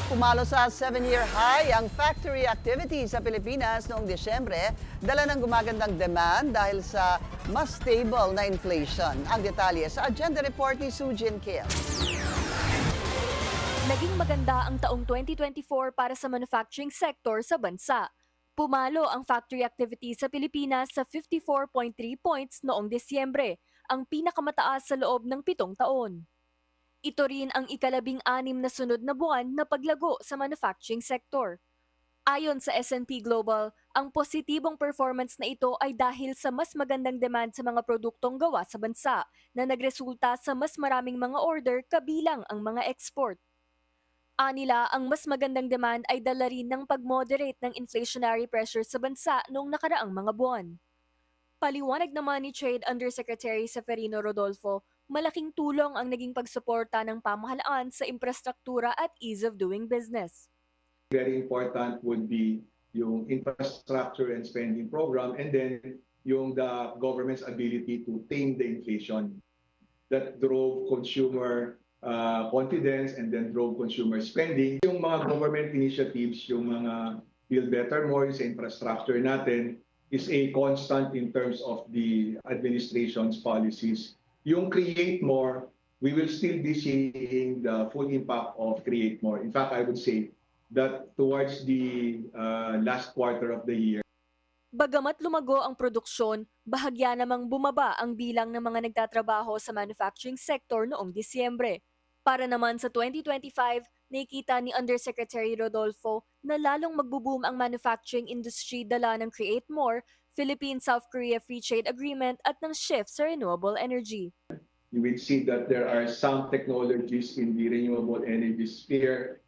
Pumalo sa 7-year high ang factory activity sa Pilipinas noong Disyembre, dala ng gumagandang demand dahil sa mas stable na inflation. Ang detalye sa agenda report ni Sujin Kim. Naging maganda ang taong 2024 para sa manufacturing sector sa bansa. Pumalo ang factory activity sa Pilipinas sa 54.3 points noong Disyembre, ang pinakamataas sa loob ng 7 taon. Ito rin ang ika-16 na sunod na buwan na paglago sa manufacturing sector. Ayon sa S&P Global, ang positibong performance na ito ay dahil sa mas magandang demand sa mga produktong gawa sa bansa na nagresulta sa mas maraming mga order kabilang ang mga export. Anila, ang mas magandang demand ay dala rin ng pag-moderate ng inflationary pressure sa bansa noong nakaraang mga buwan. Paliwanag naman ni Trade Undersecretary Seferino Rodolfo, malaking tulong ang naging pagsuporta ng pamahalaan sa infrastruktura at ease of doing business. Very important would be yung infrastructure and spending program, and then yung the government's ability to tame the inflation that drove consumer confidence and then drove consumer spending. Yung mga government initiatives, yung mga Build Better More sa infrastructure natin is a constant in terms of the administration's policies. Yung Create More, we will still be seeing the full impact of Create More. In fact, I would say that towards the last quarter of the year. Bagamat lumago ang produksyon, bahagya namang bumaba ang bilang ng mga nagtatrabaho sa manufacturing sector noong Disyembre. Para naman sa 2025, nakita ni Undersecretary Rodolfo na lalong magbo-boom ang manufacturing industry dala ng Create More, Philippine-South Korea Free Trade Agreement at ng shift sa renewable energy. You will see that there are some technologies in the renewable energy sphere.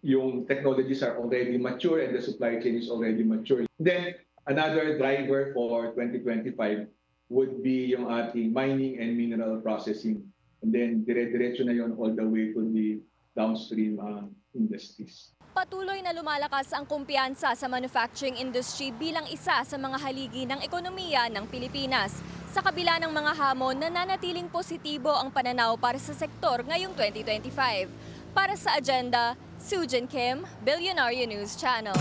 Yung technologies are already mature and the supply chain is already mature. Then another driver for 2025 would be yung ating mining and mineral processing. And then dire-diretso na yon all the way to the downstream industries. Patuloy na lumalakas ang kumpiyansa sa manufacturing industry bilang isa sa mga haligi ng ekonomiya ng Pilipinas. Sa kabila ng mga hamon, nananatiling positibo ang pananaw para sa sektor ngayong 2025. Para sa agenda, Sujin Kim, Billionaire News Channel.